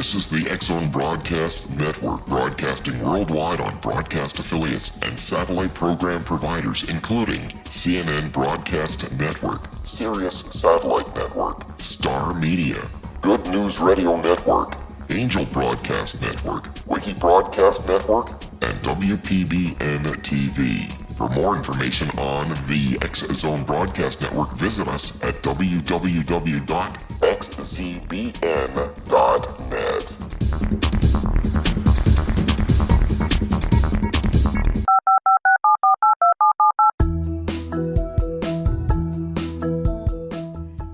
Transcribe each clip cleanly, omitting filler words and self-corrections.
This is the X-Zone Broadcast Network, broadcasting worldwide on broadcast affiliates and satellite program providers, including CNN Broadcast Network, Sirius Satellite Network, Star Media, Good News Radio Network, Angel Broadcast Network, Wiki Broadcast Network, and WPBN TV. For more information on the X-Zone Broadcast Network, visit us at www.xzbn.net.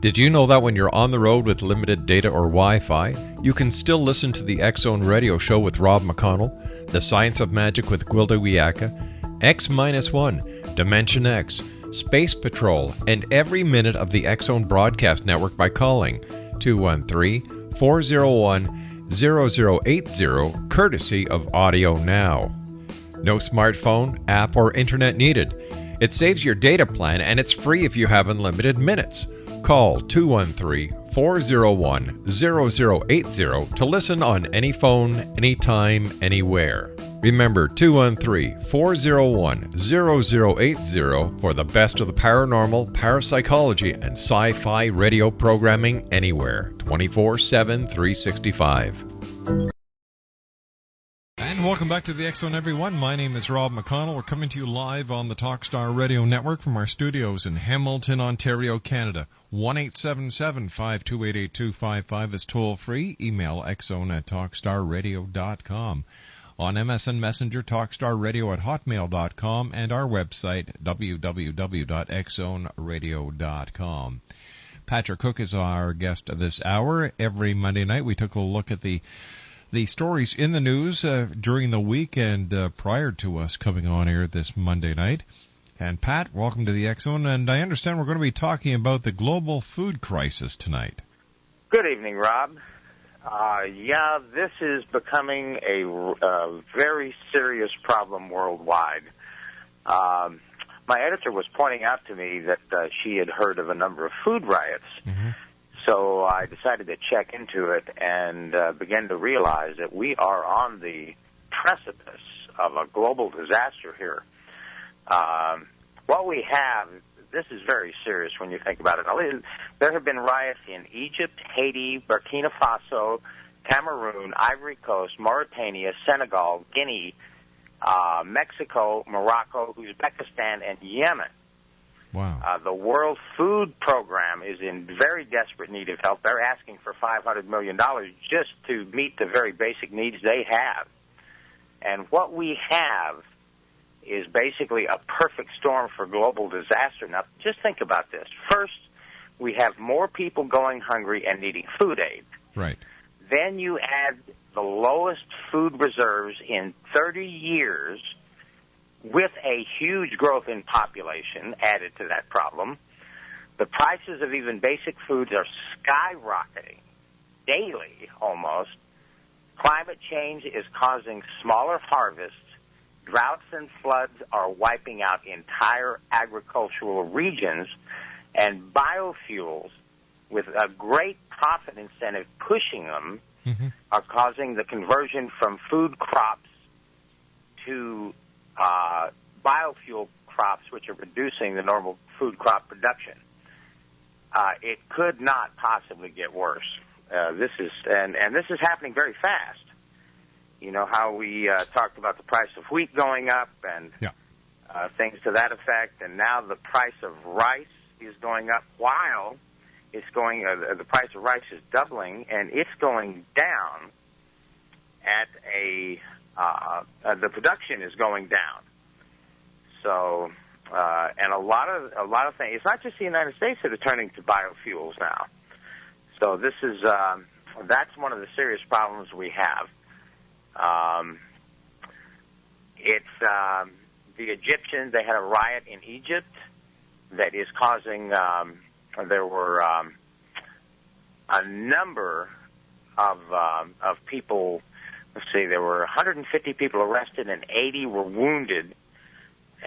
Did you know that when you're on the road with limited data or Wi-Fi, you can still listen to the X-Zone Radio Show with Rob McConnell, The Science of Magic with Gwilda Wiyaka, X-1, Dimension X, Space Patrol, and every minute of the X-Zone Broadcast Network by calling 213-401-0080, courtesy of Audio Now. No smartphone, app, or internet needed. It saves your data plan, and it's free if you have unlimited minutes. Call 213-401-0080 to listen on any phone, anytime, anywhere. Remember, 213-401-0080 for the best of the paranormal, parapsychology, and sci-fi radio programming anywhere, 24/7, 365. And welcome back to the X-Zone, everyone. My name is Rob McConnell. We're coming to you live on the Talkstar Radio Network from our studios in Hamilton, Ontario, Canada. 1-877-528-8255 is toll-free. Email xzone@talkstarradio.com. On MSN Messenger, talkstarradio@hotmail.com, and our website, www.xzoneradio.com. Patrick Cooke is our guest this hour. Every Monday night, we took a look at the stories in the news during the week and prior to us coming on air this Monday night. And Pat, welcome to the X-Zone, and I understand we're going to be talking about the global food crisis tonight. Good evening, Rob. This is becoming a very serious problem worldwide. My editor was pointing out to me that she had heard of a number of food riots. Mm-hmm. So I decided to check into it and began to realize that we are on the precipice of a global disaster here. What we have, this is very serious when you think about it. There have been riots in Egypt, Haiti, Burkina Faso, Cameroon, Ivory Coast, Mauritania, Senegal, Guinea, Mexico, Morocco, Uzbekistan, and Yemen. Wow. The World Food Program is in very desperate need of help. They're asking for $500 million just to meet the very basic needs they have. And what we have is basically a perfect storm for global disaster. Now, just think about this. First, we have more people going hungry and needing food aid. Right. Then you add the lowest food reserves in 30 years with a huge growth in population added to that problem. The prices of even basic foods are skyrocketing daily almost. Climate change is causing smaller harvests. Droughts and floods are wiping out entire agricultural regions, and biofuels, with a great profit incentive pushing them, mm-hmm. are causing the conversion from food crops to biofuel crops, which are reducing the normal food crop production. It could not possibly get worse. This is happening very fast. You know how we talked about the price of wheat going up and things to that effect, and now the price of rice is going up while it's going. The price of rice is doubling, and it's going down at the production is going down. So, and a lot of things. It's not just the United States that are turning to biofuels now. So this is that's one of the serious problems we have. The Egyptians, they had a riot in Egypt that is causing, there were a number of people, let's see, there were 150 people arrested and 80 were wounded.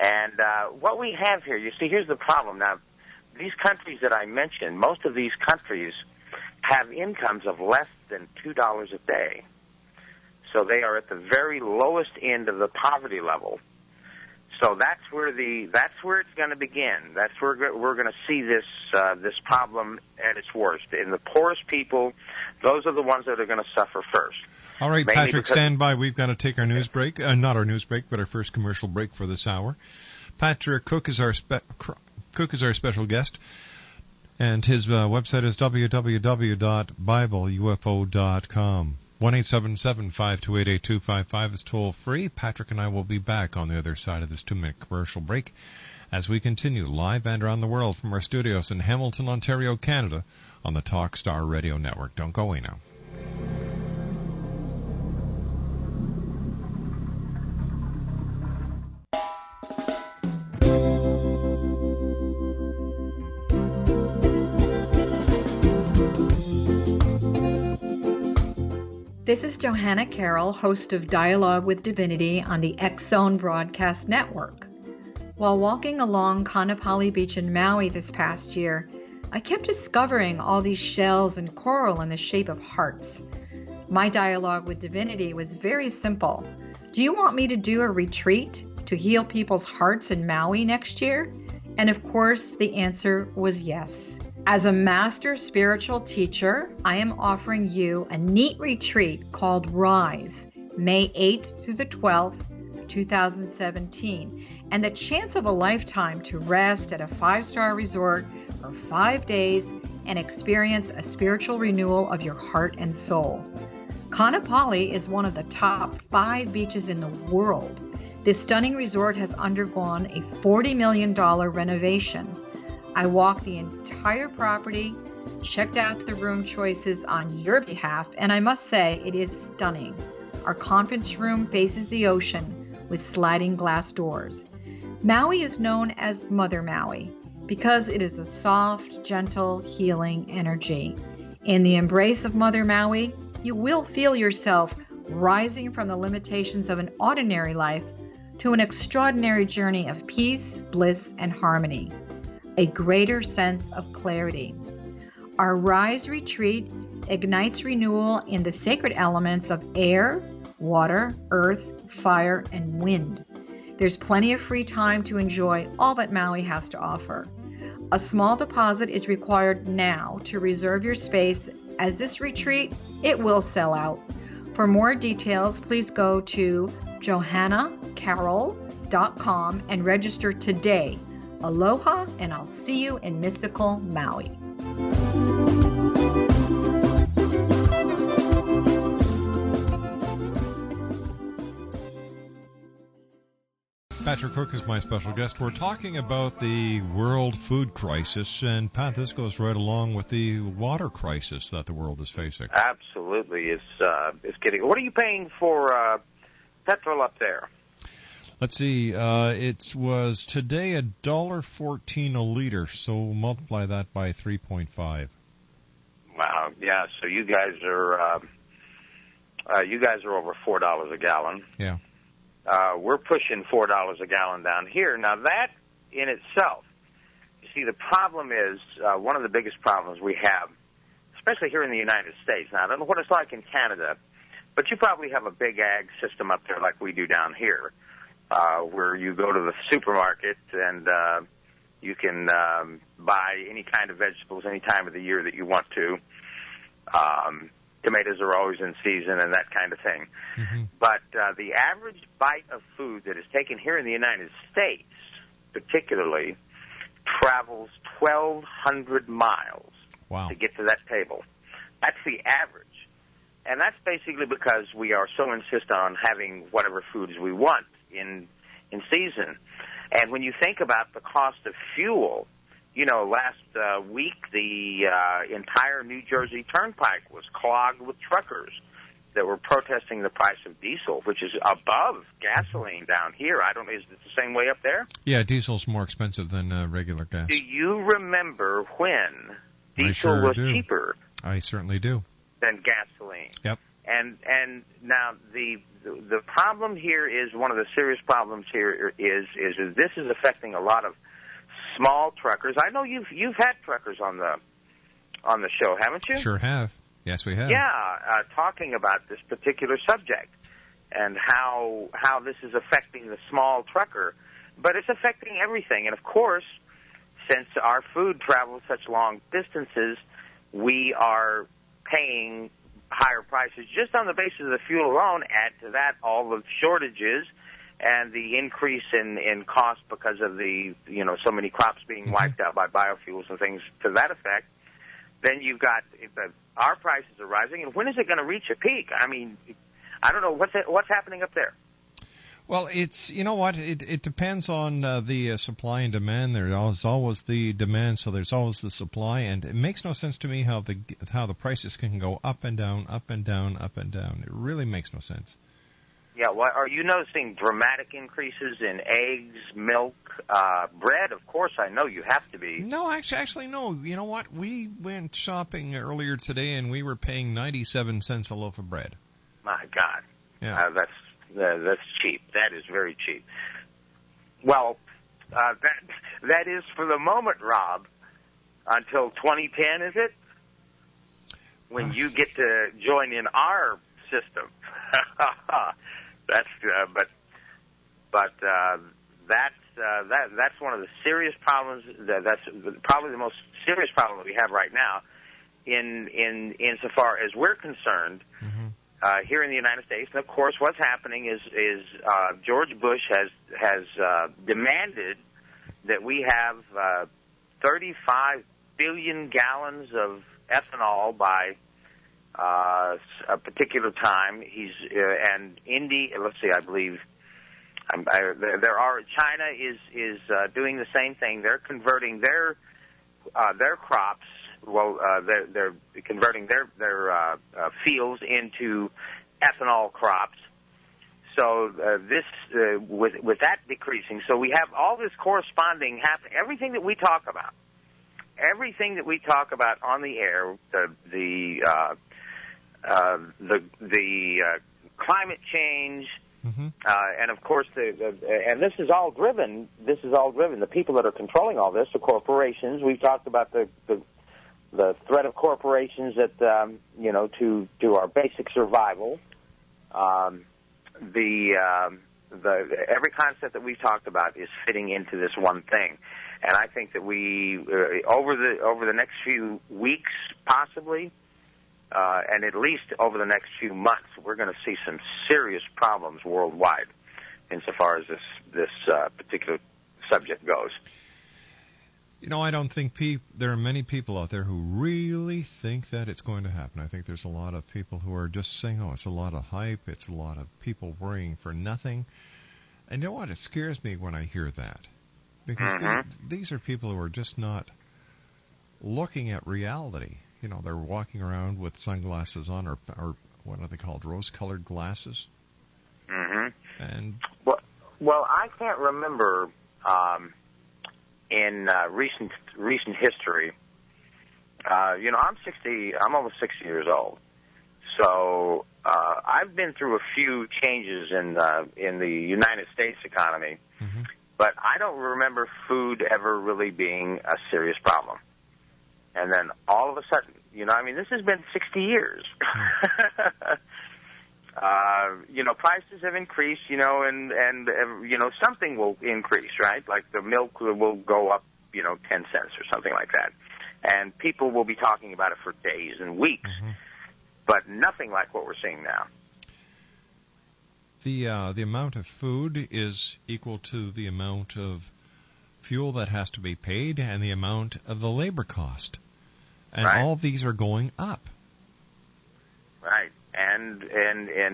And what we have here, you see, here's the problem. Now, these countries that I mentioned, most of these countries have incomes of less than $2 a day. So they are at the very lowest end of the poverty level. So that's where it's going to begin. That's where we're going to see this problem at its worst. And the poorest people, those are the ones that are going to suffer first. All right, Patrick, stand by. We've got to take our news break. Not our news break, but our first commercial break for this hour. Patrick Cooke is our special guest, and his website is www.bibleufo.com. 1-877-528-8255 is toll free. Patrick and I will be back on the other side of this 2-minute commercial break as we continue live and around the world from our studios in Hamilton, Ontario, Canada, on the Talkstar Radio Network. Don't go away now. This is Johanna Carroll, host of Dialogue with Divinity on the X-Zone Broadcast Network. While walking along Kaanapali Beach in Maui this past year, I kept discovering all these shells and coral in the shape of hearts. My dialogue with Divinity was very simple. Do you want me to do a retreat to heal people's hearts in Maui next year? And of course, the answer was yes. As a master spiritual teacher, I am offering you a neat retreat called Rise, May 8th through the 12th, 2017, and the chance of a lifetime to rest at a 5-star resort for 5 days and experience a spiritual renewal of your heart and soul. Kaanapali is one of the top 5 beaches in the world. This stunning resort has undergone a $40 million renovation. I walked the entire property, checked out the room choices on your behalf, and I must say it is stunning. Our conference room faces the ocean with sliding glass doors. Maui is known as Mother Maui because it is a soft, gentle, healing energy. In the embrace of Mother Maui, you will feel yourself rising from the limitations of an ordinary life to an extraordinary journey of peace, bliss, and harmony. A greater sense of clarity. Our Rise retreat ignites renewal in the sacred elements of air, water, earth, fire, and wind. There's plenty of free time to enjoy all that Maui has to offer. A small deposit is required now to reserve your space, as this retreat, it will sell out. For more details, please go to johannacarroll.com and register today. Aloha, and I'll see you in mystical Maui. Patrick Cooke is my special guest. We're talking about the world food crisis, and Pat, this goes right along with the water crisis that the world is facing. Absolutely, it's getting. What are you paying for petrol up there? Let's see, it was today $1.14 a liter, so multiply that by 3.5. Wow, yeah, so you guys are over $4 a gallon. Yeah. We're pushing $4 a gallon down here. Now that in itself, you see, the problem is, one of the biggest problems we have, especially here in the United States. Now, I don't know what it's like in Canada, but you probably have a big ag system up there like we do down here. Where you go to the supermarket and you can buy any kind of vegetables any time of the year that you want to. Tomatoes are always in season and that kind of thing. Mm-hmm. But the average bite of food that is taken here in the United States, particularly, travels 1,200 miles to get to that table. That's the average. And that's basically because we are so insistent on having whatever foods we want in season. And when you think about the cost of fuel, you know, last week the entire New Jersey Turnpike was clogged with truckers that were protesting the price of diesel, which is above gasoline down here. I don't know, is it the same way up there? Yeah, diesel's more expensive than regular gas. Do you remember when diesel was cheaper? I certainly do. Than gasoline. Yep. And now the problem here is, one of the serious problems here is this is affecting a lot of small truckers. I know you've had truckers on the show, haven't you? Sure have. Yes, we have. Yeah, talking about this particular subject and how this is affecting the small trucker. But it's affecting everything. And, of course, since our food travels such long distances, we are paying higher prices just on the basis of the fuel alone. Add to that all the shortages and the increase in cost because of the, so many crops being wiped out by biofuels and things to that effect. Then you've got our prices are rising. And when is it going to reach a peak? I mean, I don't know. What's happening up there? Well, it's, it depends on the supply and demand. There's always the demand, so there's always the supply, and it makes no sense to me how the prices can go up and down, up and down, up and down. It really makes no sense. Yeah, well, are you noticing dramatic increases in eggs, milk, bread? Of course, I know you have to be. No, actually, no. You know what? We went shopping earlier today, and we were paying 97 cents a loaf of bread. My God. Yeah. That's cheap. That is very cheap. Well, that is for the moment, Rob, until 2010, is it? When you get to join in our system. That's that's one of the serious problems. That's probably the most serious problem that we have right now, insofar as we're concerned. Mm-hmm. Here in the United States. And of course, what's happening is George Bush has demanded that we have 35 billion gallons of ethanol by a particular time. And India. Let's see, I believe China is doing the same thing. They're converting their crops. Well, they're converting their fields into ethanol crops. So with that decreasing, so we have all this corresponding happen. Everything that we talk about on the air, the climate change. Mm-hmm. And of course, and this is all driven. The people that are controlling all this, the corporations. We've talked about the threat of corporations that to our basic survival. Every concept that we've talked about is fitting into this one thing, and I think that we over the next few weeks, possibly, and at least over the next few months, we're going to see some serious problems worldwide, insofar as this particular subject goes. I don't think there are many people out there who really think that it's going to happen. I think there's a lot of people who are just saying, it's a lot of hype, it's a lot of people worrying for nothing. And you know what? It scares me when I hear that. Because these are people who are just not looking at reality. They're walking around with sunglasses on, or what are they called, rose-colored glasses? Mm-hmm. And well, I can't remember... in recent history, I'm almost 60 years old. So I've been through a few changes in the United States economy, mm-hmm. but I don't remember food ever really being a serious problem. And then all of a sudden, this has been 60 years. Prices have increased, and something will increase, right? Like the milk will go up, 10 cents or something like that. And people will be talking about it for days and weeks, mm-hmm. but nothing like what we're seeing now. The amount of food is equal to the amount of fuel that has to be paid and the amount of the labor cost. And right. All of these are going up. Right. And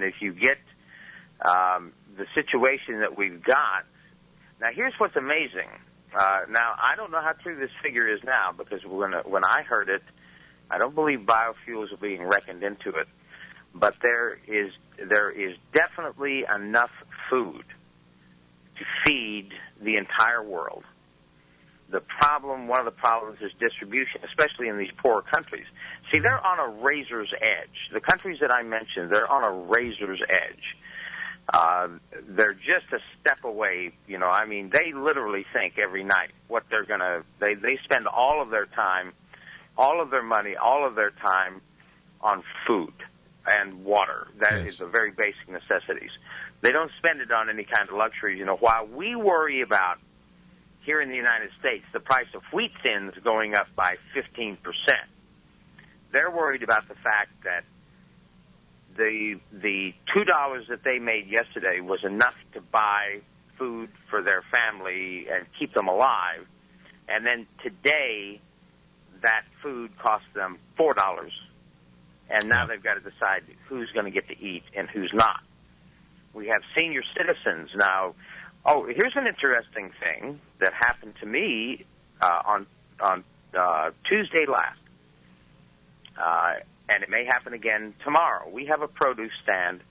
if you get the situation that we've got, now here's what's amazing. Now I don't know how true this figure is now, because when I heard it, I don't believe biofuels are being reckoned into it, but there is definitely enough food to feed the entire world. One of the problems is distribution, especially in these poor countries. See, they're on a razor's edge. The countries that I mentioned, they're on a razor's edge. They're just a step away, they literally think every night what they're they spend all of their time, all of their money, all of their time on food and water. That is the very basic necessities. They don't spend it on any kind of luxuries. While we worry about here in the United States the price of wheat thins going up by 15%, they're worried about the fact that the $2 that they made yesterday was enough to buy food for their family and keep them alive. And then today, that food costs them $4. And now they've got to decide who's going to get to eat and who's not. We have senior citizens now. Oh, here's an interesting thing that happened to me on Tuesday last. And it may happen again tomorrow. We have a produce stand.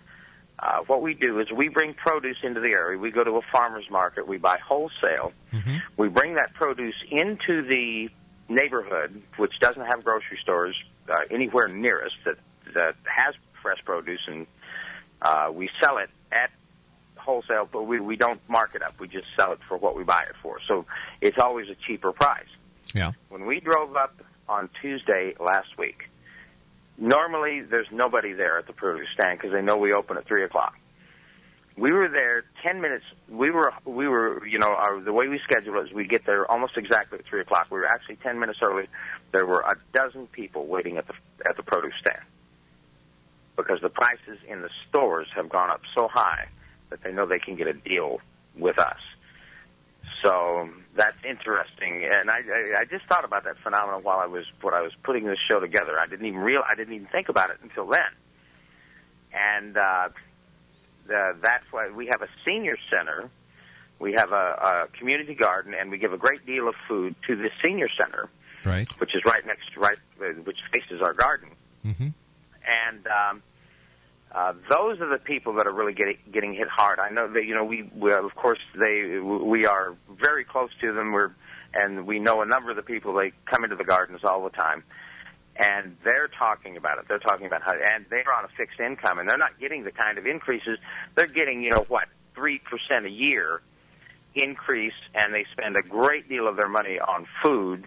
What we do is we bring produce into the area. We go to a farmer's market. We buy wholesale. Mm-hmm. We bring that produce into the neighborhood, which doesn't have grocery stores anywhere near us that has fresh produce, and we sell it at wholesale, but we don't mark it up. We just sell it for what we buy it for. So it's always a cheaper price. Yeah. When we drove up on Tuesday last week, normally there's nobody there at the produce stand because they know we open at 3 o'clock. We were there 10 minutes. We were the way we schedule it is we get there almost exactly at 3 o'clock. We were actually 10 minutes early. There were a dozen people waiting at the produce stand because the prices in the stores have gone up so high that they know they can get a deal with us. So that's interesting, and I just thought about that phenomenon while I was putting this show together. I didn't even think about it until then, and that's why we have a senior center, we have a community garden, and we give a great deal of food to the senior center, right, which is which faces our garden, mm-hmm. And those are the people that are really getting hit hard. I know that we are very close to them. And we know a number of the people. They come into the gardens all the time, and they're talking about it. They're talking about how, and they're on a fixed income, and they're not getting the kind of increases. They're getting 3% a year increase, and they spend a great deal of their money on food,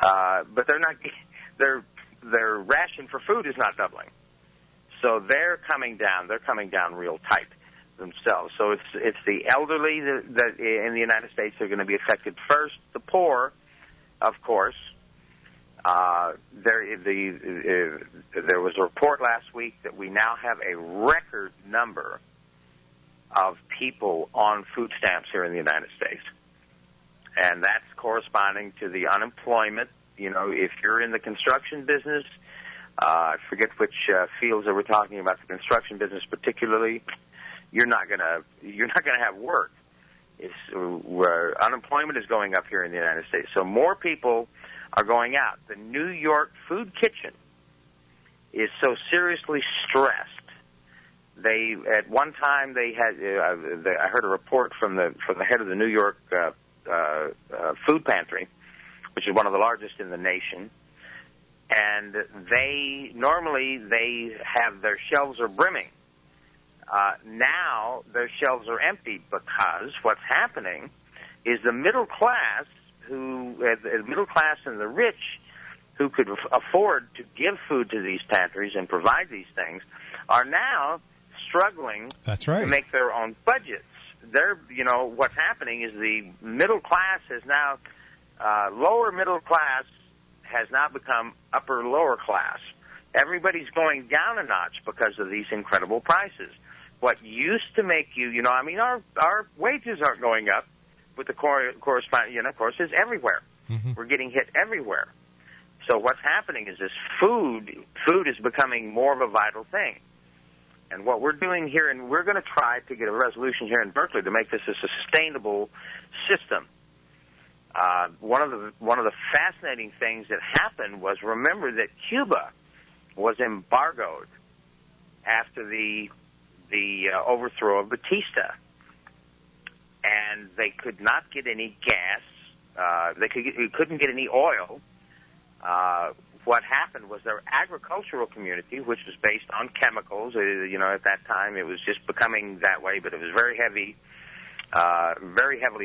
but they're not. Their ration for food is not doubling. So they're coming down. They're coming down real tight themselves. So it's the elderly that in the United States are going to be affected first. The poor, of course. There was a report last week that we now have a record number of people on food stamps here in the United States, and that's corresponding to the unemployment. If you're in the construction business. I forget which fields that we're talking about. The construction business, particularly, you're not gonna have work. Where unemployment is going up here in the United States, so more people are going out. The New York food kitchen is so seriously stressed. At one time they had. I heard a report from the head of the New York food pantry, which is one of the largest in the nation. And they have their shelves are brimming. Now their shelves are empty because what's happening is the middle class and the rich who could afford to give food to these pantries and provide these things are now struggling to make their own budgets. What's happening is the middle class is now lower middle class has now become upper lower class. Everybody's going down a notch because of these incredible prices. What used to make our wages aren't going up with the corresponding, of course, is everywhere. Mm-hmm. We're getting hit everywhere. So what's happening is this food is becoming more of a vital thing. And what we're doing here, and we're going to try to get a resolution here in Berkeley to make this a sustainable system. One of the fascinating things that happened was, remember that Cuba was embargoed after the overthrow of Batista, and they could not get any gas. They couldn't get any oil. What happened was their agricultural community, which was based on chemicals. At that time it was just becoming that way, but it was very heavily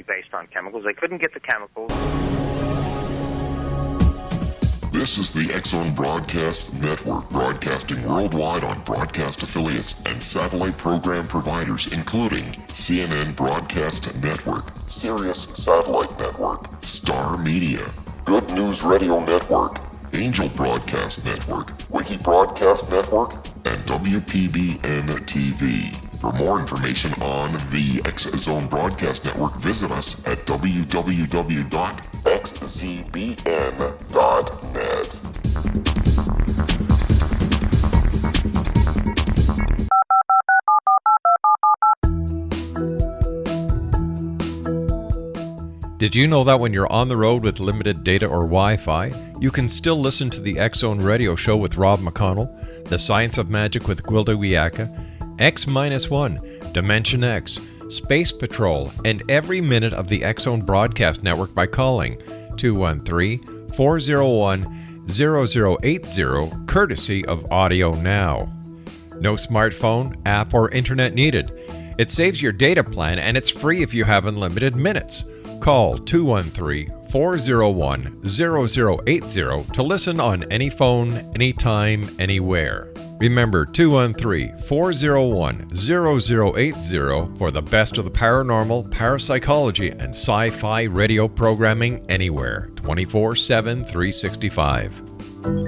based on chemicals. They couldn't get the chemicals. This is the X-Zone Broadcast Network, broadcasting worldwide on broadcast affiliates and satellite program providers, including CNN Broadcast Network, Sirius Satellite Network, Star Media, Good News Radio Network, Angel Broadcast Network, Wiki Broadcast Network, and WPBN TV. For more information on the X-Zone Broadcast Network, visit us at www.xzbn.net. Did you know that when you're on the road with limited data or Wi-Fi, you can still listen to the X-Zone Radio Show with Rob McConnell, The Science of Magic with Gwilda Wiyaka, X-1, Dimension X, Space Patrol, and every minute of the X-Zone Broadcast Network by calling 213-401-0080, courtesy of Audio Now. No smartphone, app, or internet needed. It saves your data plan and it's free if you have unlimited minutes. Call 213-401-0080 to listen on any phone, anytime, anywhere. Remember 213-401-0080 for the best of the paranormal, parapsychology, and sci-fi radio programming anywhere, 24/7, 365.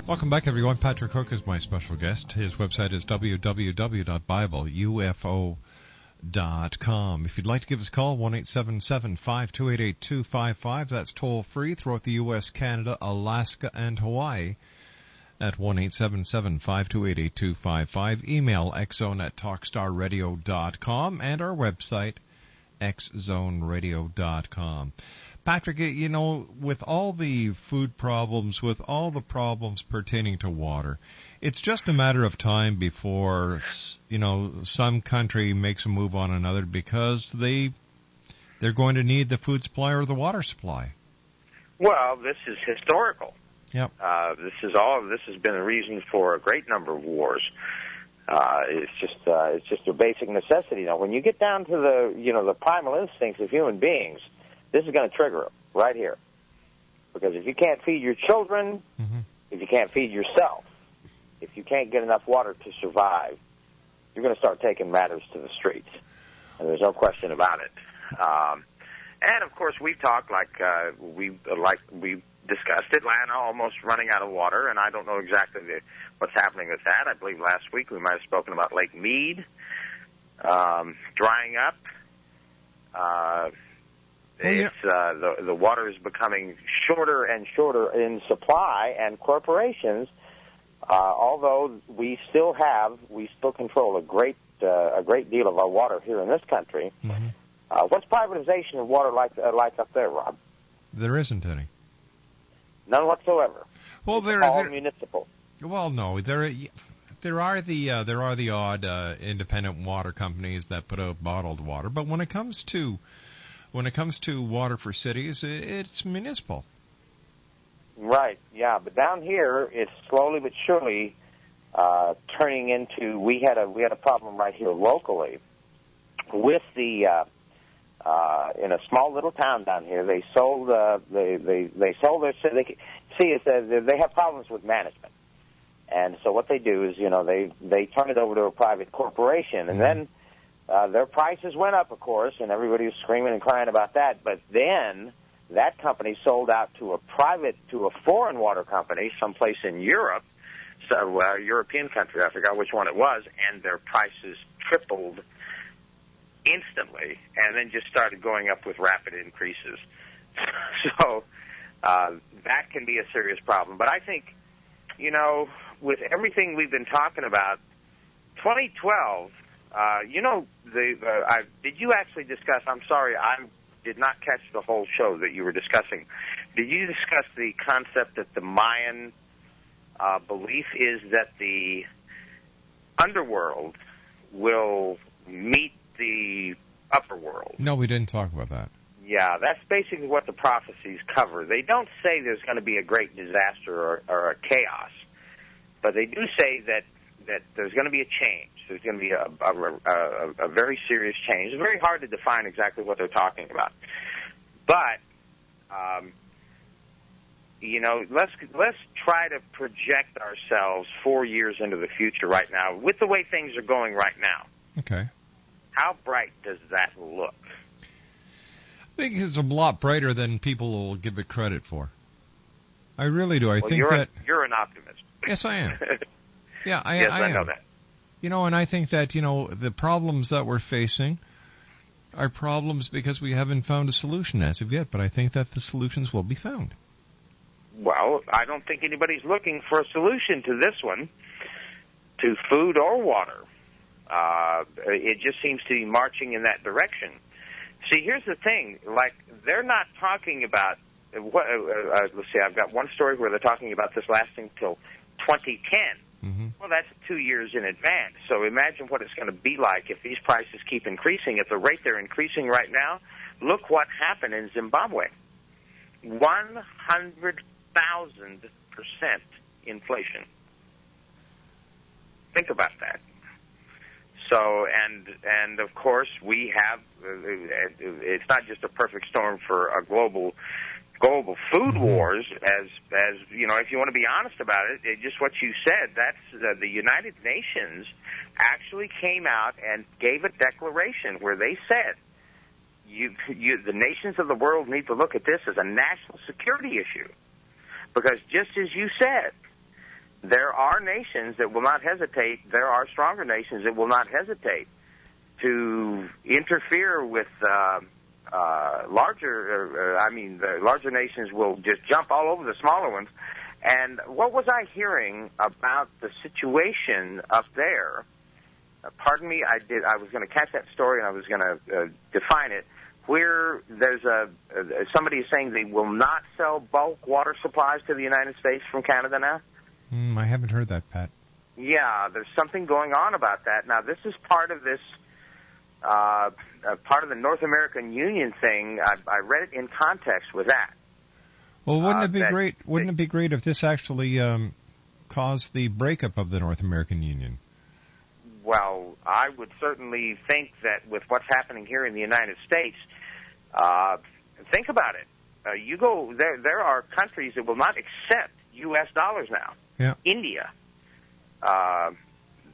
Welcome back, everyone. Patrick Cooke is my special guest. His website is www.bibleufo.com. If you'd like to give us a call, 1-877-528-8255. That's toll free throughout the U.S., Canada, Alaska, and Hawaii at 1-877-528-8255. Email xzone@talkstarradio.com and our website, xzoneradio.com. Patrick, you know, with all the food problems, with all the problems pertaining to water, it's just a matter of time before, you know, some country makes a move on another because they're going to need the food supply or the water supply. Well, this is historical. Yep. This has been a reason for a great number of wars. It's just a basic necessity. Now, when you get down to the primal instincts of human beings, this is going to trigger them right here. Because if you can't feed your children, if you can't feed yourself, if you can't get enough water to survive, you're going to start taking matters to the streets. And there's no question about it. And, of course, we've talked like we discussed Atlanta almost running out of water, and I don't know exactly what's happening with that. I believe last week we might have spoken about Lake Mead drying up. The water is becoming shorter and shorter in supply, and corporations, although we still control a great deal of our water here in this country. What's privatization of water like up there, Rob? There isn't any. None whatsoever. Well, they're all municipal. Well, no, there are the odd independent water companies that put out bottled water, but when it comes to water for cities, it's municipal. Right. Yeah, but down here, it's slowly but surely turning into. We had a problem right here locally with the. In a small little town down here, they sold they sold their they have problems with management, and so what they do is they turn it over to a private corporation, and then their prices went up, of course, and everybody was screaming and crying about that. But then that company sold out to a foreign water company someplace in Europe, so a European country, I forgot which one it was, and their prices tripled instantly, and then just started going up with rapid increases. So that can be a serious problem. But I think, with everything we've been talking about, 2012, did you actually discuss, I'm sorry, I did not catch the whole show that you were discussing. Did you discuss the concept that the Mayan belief is that the underworld will meet the upper world? No, we didn't talk about that. Yeah, that's basically what the prophecies cover. They don't say there's going to be a great disaster or a chaos, but they do say that there's going to be a change. There's going to be a very serious change. It's very hard to define exactly what they're talking about. But, let's try to project ourselves 4 years into the future right now with the way things are going right now. Okay. How bright does that look? I think it's a lot brighter than people will give it credit for. I really do. I think you're an optimist. Yes, I am. Yeah, I I am. know that. And I think that, the problems that we're facing are problems because we haven't found a solution as of yet, but I think that the solutions will be found. Well, I don't think anybody's looking for a solution to this one, to food or water. It just seems to be marching in that direction. See, here's the thing. Like, they're not talking about let's see, I've got one story where they're talking about this lasting till 2010. Mm-hmm. Well, that's 2 years in advance. So imagine what it's going to be like if these prices keep increasing at the rate they're increasing right now. Look what happened in Zimbabwe. 100,000% inflation. Think about that. So, and of course, we have, it's not just a perfect storm for a global food wars, as if you want to be honest about it, just what you said, that's the United Nations actually came out and gave a declaration where they said, the nations of the world need to look at this as a national security issue. Because just as you said, there are nations that will not hesitate, there are stronger nations that will not hesitate to interfere with the larger nations will just jump all over the smaller ones. And what was I hearing about the situation up there? Pardon me, I was going to catch that story and I was going to define it. Where there's somebody is saying they will not sell bulk water supplies to the United States from Canada now. I haven't heard that, Pat. Yeah, there's something going on about that. Now, this is part of this. Part of the North American Union thing. I read it in context with that. Well, wouldn't it be great? Wouldn't it be great if this actually caused the breakup of the North American Union? Well, I would certainly think that with what's happening here in the United States, think about it. You go there. There are countries that will not accept U.S. dollars now. Yeah. India.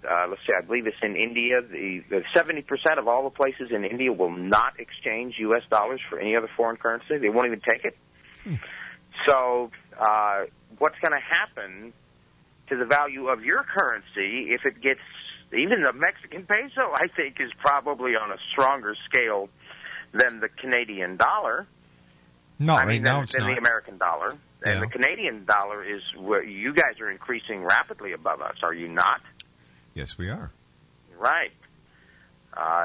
Let's see, I believe it's in India. The 70% of all the places in India will not exchange U.S. dollars for any other foreign currency. They won't even take it. So what's going to happen to the value of your currency if it gets, even the Mexican peso, I think, is probably on a stronger scale than the Canadian dollar. Right now it's not. Than the American dollar. And Yeah. the Canadian dollar is where you guys are increasing rapidly above us, are you not? Yes, we are. Right.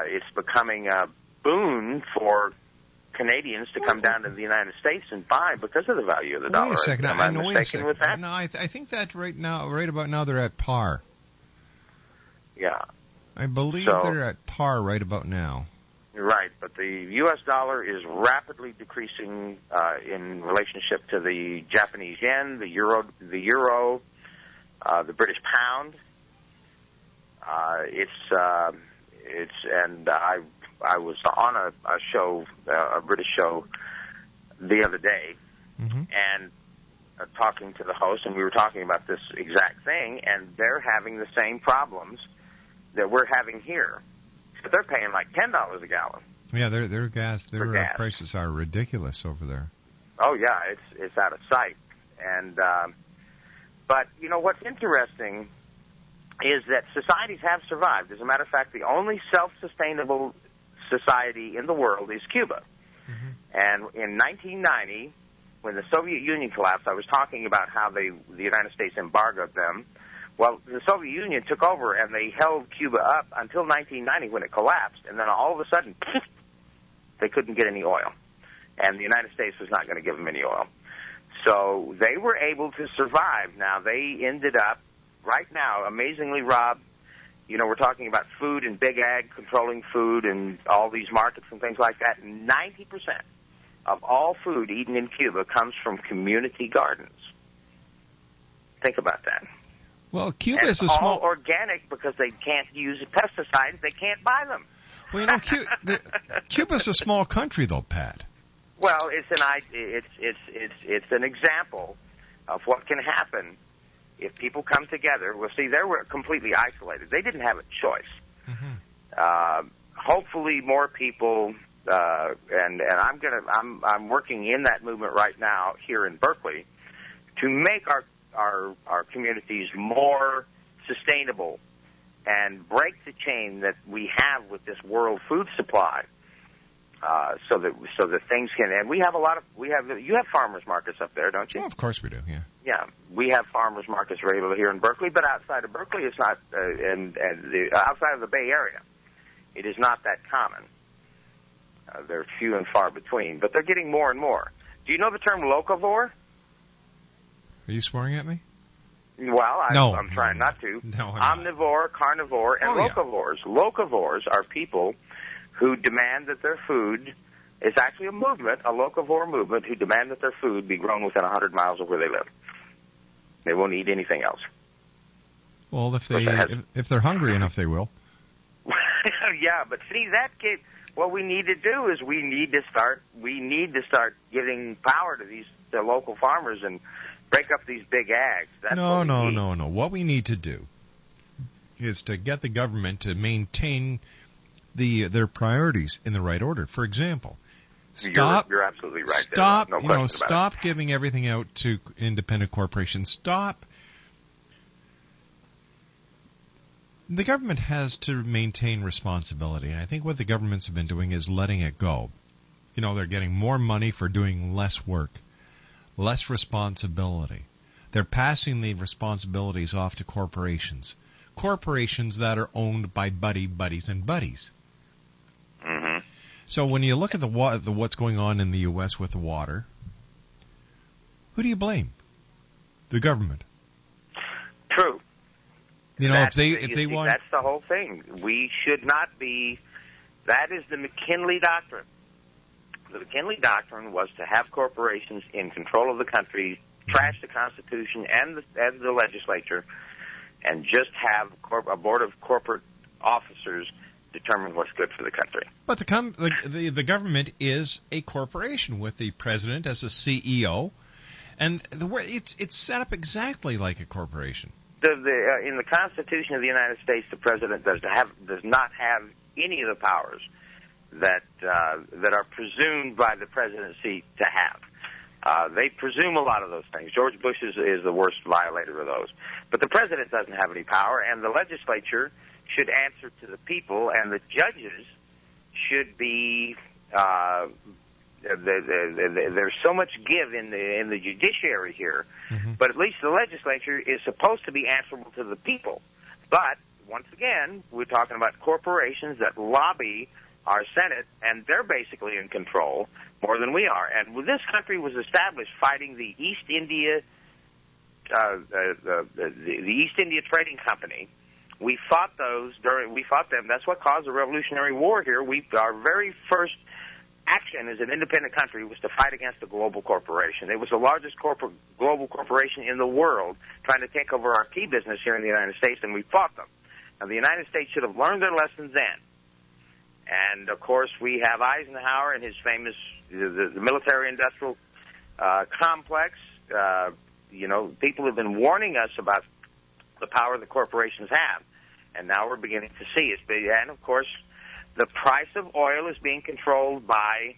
It's becoming a boon for Canadians to come down to the United States and buy because of the value of the dollar. Wait a second. Am I mistaken with that? No, I think that right about now, they're at par. Yeah. I believe they're at par right about now. Right, but the U.S. dollar is rapidly decreasing in relationship to the Japanese yen, the euro, the British pound. And I was on a show, a British show, the other day, and talking to the host, and we were talking about this exact thing, and they're having the same problems that we're having here. But they're paying like $10 a gallon. Yeah, their gas prices are ridiculous over there. Oh yeah, it's out of sight. And but you know what's interesting is that societies have survived. As a matter of fact, the only self-sustainable society in the world is Cuba. And in 1990, when the Soviet Union collapsed, I was talking about how the United States embargoed them. Well, the Soviet Union took over, and they held Cuba up until 1990 when it collapsed, and then all of a sudden, they couldn't get any oil. And the United States was not going to give them any oil. So they were able to survive. Now, they ended up, right now, amazingly, Rob, you know, we're talking about food and big ag controlling food and all these markets and things like that. 90% of all food eaten in Cuba comes from community gardens. Think about that. Well, Cuba and is a it's small... all organic because they can't use pesticides. They can't buy them. Well, you know, Cuba's a small country, though, Pat. Well, it's an example of what can happen if people come together. Well, see, they were completely isolated. They didn't have a choice. Mm-hmm. Hopefully, more people, and I'm working in that movement right now here in Berkeley to make our communities more sustainable and break the chain that we have with this world food supply, so that things can. And you have farmers markets up there, don't you? Oh, of course we do. Yeah. Yeah, we have farmers markets regularly here in Berkeley, but outside of Berkeley, it's not. Outside of the Bay Area, it is not that common. They're few and far between, but they're getting more and more. Do you know the term locavore? Are you swearing at me? Well, No. I'm trying not to. No, I'm not. Omnivore, carnivore, and locavores. Yeah. Locavores are people who demand that their food is actually a movement, a locavore movement, who demand that their food be grown within 100 miles of where they live. They won't eat anything else. Well, if they're hungry enough, they will. Yeah, but see, what we need to do is we need to start giving power to the local farmers and break up these big ags. That's No. What we need to do is to get the government to maintain their priorities in the right order. For example, you're absolutely right. Stop giving everything out to independent corporations. Stop. The government has to maintain responsibility, and I think what the governments have been doing is letting it go. They're getting more money for doing less work, less responsibility. They're passing the responsibilities off to corporations that are owned by buddies, and buddies. Mm-hmm. So when you look at what's going on in the U.S. with the water, who do you blame? The government. True. If they want, that's the whole thing. We should not be. That is the McKinley Doctrine. The McKinley Doctrine was to have corporations in control of the country, trash the Constitution and the legislature, and just have a board of corporate officers determine what's good for the country. But the government is a corporation with the president as a CEO, and it's set up exactly like a corporation. In the Constitution of the United States, the president does not have any of the powers that are presumed by the presidency to have. They presume a lot of those things. George Bush is the worst violator of those. But the president doesn't have any power, and the legislature should answer to the people, and the judges should be. There's so much give in the judiciary here, mm-hmm. But at least the legislature is supposed to be answerable to the people. But once again, we're talking about corporations that lobby our Senate, and they're basically in control more than we are. And this country was established fighting the East India, the East India Trading Company. We fought them. That's what caused the Revolutionary War here. Our very first action as an independent country was to fight against a global corporation. It was the largest global corporation in the world trying to take over our tea business here in the United States, and we fought them. Now, the United States should have learned their lessons then. And, of course, we have Eisenhower and his famous the military-industrial complex. People have been warning us about the power the corporations have, and now we're beginning to see it. And, of course, the price of oil is being controlled by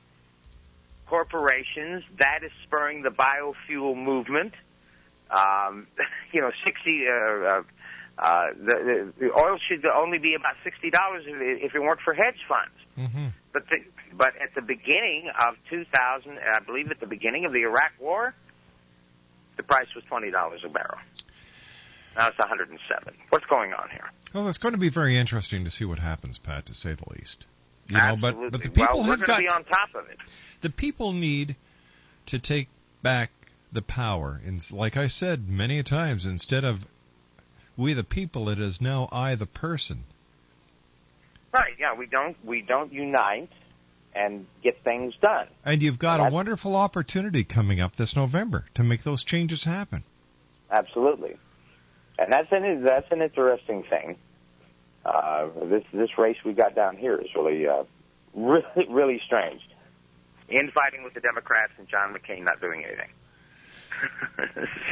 corporations. That is spurring the biofuel movement. The oil should only be about $60 if it weren't for hedge funds. Mm-hmm. But at the beginning of 2000, I believe at the beginning of the Iraq War, the price was $20 a barrel. Now it's 107. What's going on here? Well, it's going to be very interesting to see what happens, Pat, to say the least. Absolutely. But the people we're going to be on top of it. The people need to take back the power. And like I said many times, instead of we the people, it is now I the person. Right. Yeah. We don't unite and get things done. And you've got a wonderful opportunity coming up this November to make those changes happen. Absolutely. And that's an interesting thing. This race we got down here is really strange. Infighting with the Democrats and John McCain not doing anything.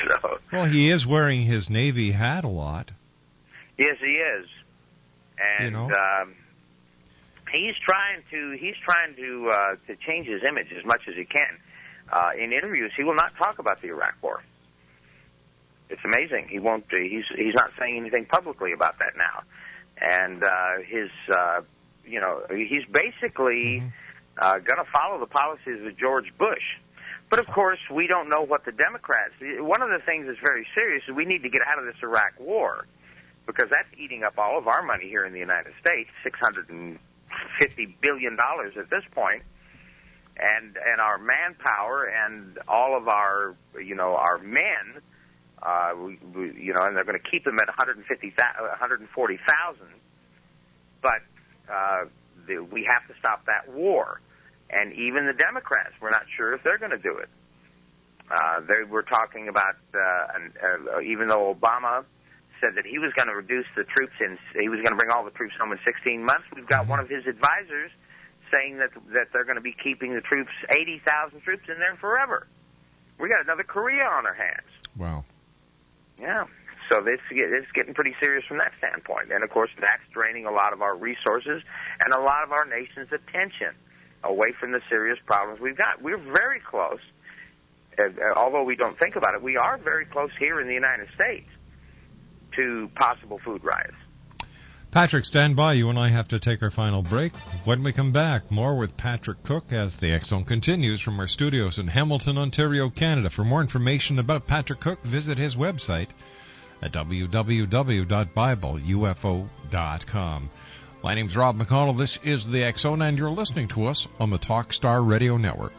So, well, he is wearing his Navy hat a lot. Yes, he is, and he's trying to change his image as much as he can. In interviews, he will not talk about the Iraq War. It's amazing. He won't. He's not saying anything publicly about that now, and he's basically going to follow the policies of George Bush. But of course, we don't know what the Democrats. One of the things that's very serious is we need to get out of this Iraq War, because that's eating up all of our money here in the United States, $650 billion at this point, and our manpower and all of our men. And they're going to keep them at 140,000, but we have to stop that war. And even the Democrats, we're not sure if they're going to do it. They were talking about, even though Obama said that he was going to reduce the troops he was going to bring all the troops home in 16 months, we've got one of his advisors saying that they're going to be keeping the troops, 80,000 troops in there forever. We got another Korea on our hands. Wow. Yeah, so it's getting pretty serious from that standpoint. And, of course, that's draining a lot of our resources and a lot of our nation's attention away from the serious problems we've got. We're very close, although we don't think about it, we are very close here in the United States to possible food riots. Patrick, stand by. You and I have to take our final break. When we come back, more with Patrick Cooke as the X Zone continues from our studios in Hamilton, Ontario, Canada. For more information about Patrick Cooke, visit his website at www.BibleUFO.com. My name's Rob McConnell. This is the X Zone, and you're listening to us on the Talkstar Radio Network.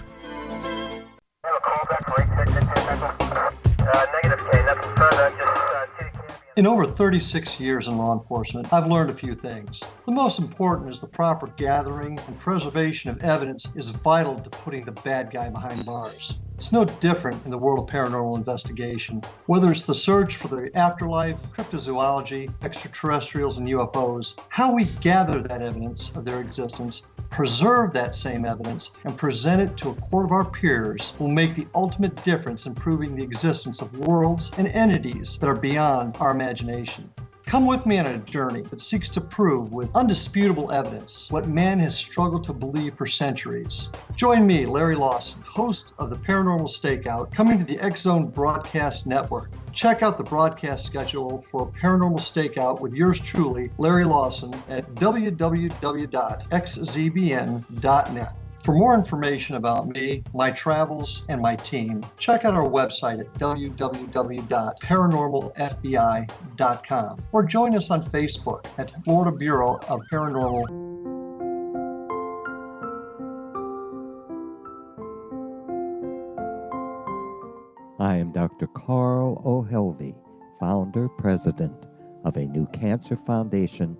In over 36 years in law enforcement, I've learned a few things. The most important is the proper gathering and preservation of evidence is vital to putting the bad guy behind bars. It's no different in the world of paranormal investigation. Whether it's the search for the afterlife, cryptozoology, extraterrestrials, and UFOs, how we gather that evidence of their existence, preserve that same evidence, and present it to a court of our peers will make the ultimate difference in proving the existence of worlds and entities that are beyond our imagination. Come with me on a journey that seeks to prove with undisputable evidence what man has struggled to believe for centuries. Join me, Larry Lawson, host of the Paranormal Stakeout, coming to the X Zone Broadcast Network. Check out the broadcast schedule for Paranormal Stakeout with yours truly, Larry Lawson, at www.xzbn.net. For more information about me, my travels, and my team, check out our website at www.paranormalfbi.com or join us on Facebook at Florida Bureau of Paranormal. I am Dr. Carl O'Helvey, founder, president of a new cancer foundation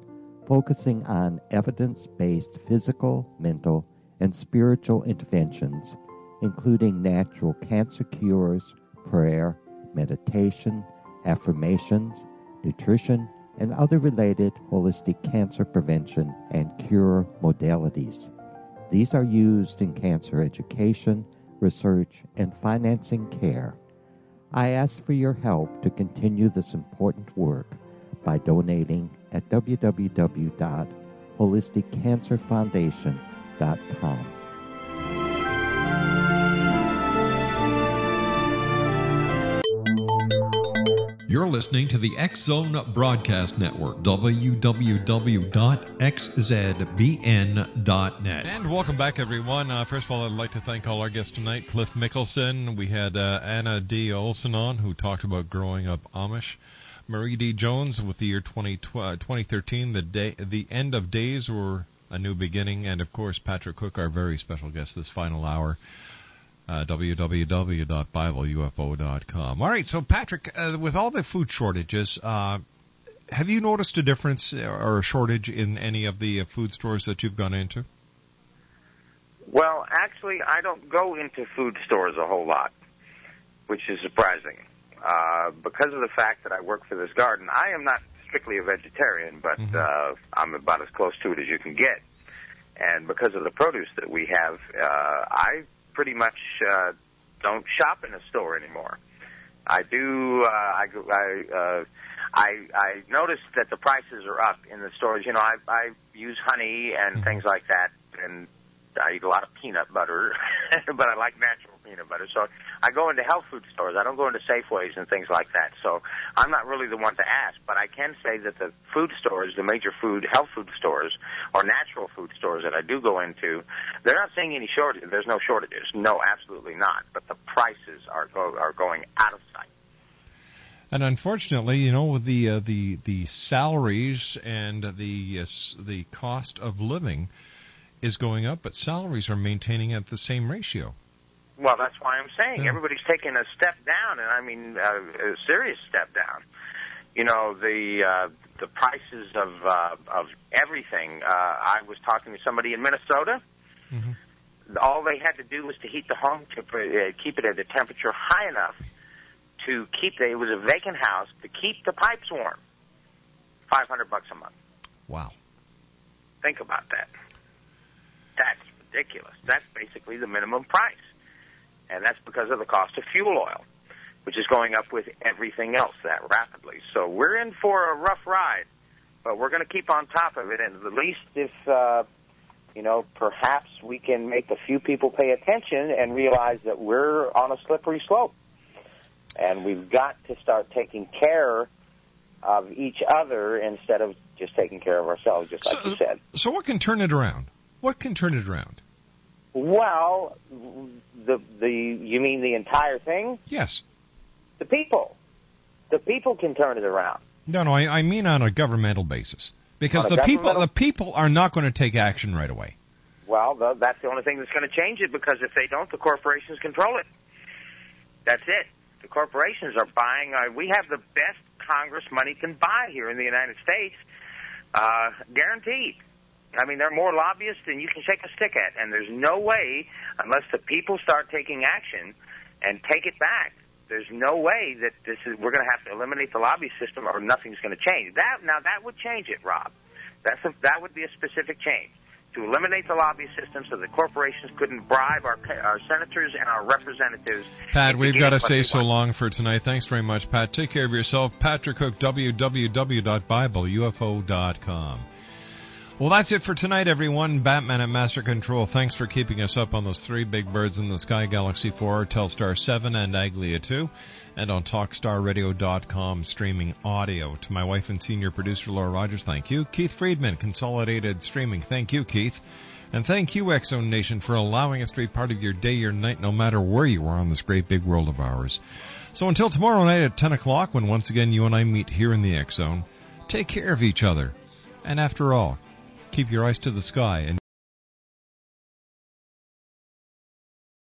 focusing on evidence-based physical, mental, and spiritual interventions, including natural cancer cures, prayer, meditation, affirmations, nutrition, and other related holistic cancer prevention and cure modalities. These are used in cancer education, research, and financing care. I ask for your help to continue this important work by donating at www.holisticcancerfoundation.com. You're listening to the X Zone Broadcast Network, www.xzbn.net. And welcome back, everyone. First of all, I'd like to thank all our guests tonight. Cliff Mickelson. We had Anna D. Olson on, who talked about growing up Amish. Marie D. Jones with the year 2013, the end of days were a new beginning, and of course Patrick Cooke, our very special guest this final hour. www.BibleUFO.com. All right, so Patrick, with all the food shortages, have you noticed a difference or a shortage in any of the food stores that you've gone into? Well, actually, I don't go into food stores a whole lot, which is surprising. Because of the fact that I work for this garden, I am not strictly a vegetarian, but I'm about as close to it as you can get. And because of the produce that we have, I pretty much don't shop in a store anymore. I do. I noticed that the prices are up in the stores. You know, I use honey and things like that, and I eat a lot of peanut butter, but I like natural peanut butter. So I go into health food stores. I don't go into Safeways and things like that. So I'm not really the one to ask, but I can say that the food stores, the major health food stores, or natural food stores that I do go into, they're not seeing any shortages. There's no shortages. No, absolutely not. But the prices are going out of sight. And unfortunately, you know, with the salaries and the cost of living is going up, but salaries are maintaining at the same ratio. Well, that's why I'm saying everybody's taking a step down, and I mean a serious step down. You know, the prices of everything. I was talking to somebody in Minnesota. Mm-hmm. All they had to do was to heat the home to keep it at a temperature high enough to keep it was a vacant house to keep the pipes warm. $500 a month. Wow. Think about that. That's ridiculous. That's basically the minimum price. And that's because of the cost of fuel oil, which is going up with everything else that rapidly. So we're in for a rough ride, but we're going to keep on top of it. And at least if, perhaps we can make a few people pay attention and realize that we're on a slippery slope. And we've got to start taking care of each other instead of just taking care of ourselves, just like you said. So what can turn it around? What can turn it around? Well, you mean the entire thing? Yes. The people. The people can turn it around. No, I mean on a governmental basis. Because the people are not going to take action right away. Well, that's the only thing that's going to change it, because if they don't, the corporations control it. That's it. The corporations are buying. We have the best Congress money can buy here in the United States, guaranteed. I mean, there are more lobbyists than you can shake a stick at, and there's no way, unless the people start taking action and take it back, there's no way that we're going to have to eliminate the lobby system or nothing's going to change. That would change it, Rob. That would be a specific change, to eliminate the lobby system so the corporations couldn't bribe our senators and our representatives. Pat, we've got to say so long for tonight. Thanks very much, Pat. Take care of yourself. Patrick Cooke, www.BibleUFO.com. Well, that's it for tonight, everyone. Batman at Master Control, thanks for keeping us up on those three big birds in the sky, Galaxy 4, Telstar 7, and Aglia 2, and on TalkStarRadio.com streaming audio. To my wife and senior producer, Laura Rogers, thank you. Keith Friedman, Consolidated Streaming, thank you, Keith. And thank you, X-Zone Nation, for allowing us to be part of your day, your night, no matter where you are on this great big world of ours. So until tomorrow night at 10 o'clock, when once again you and I meet here in the X-Zone, take care of each other. And after all, keep your eyes to the sky and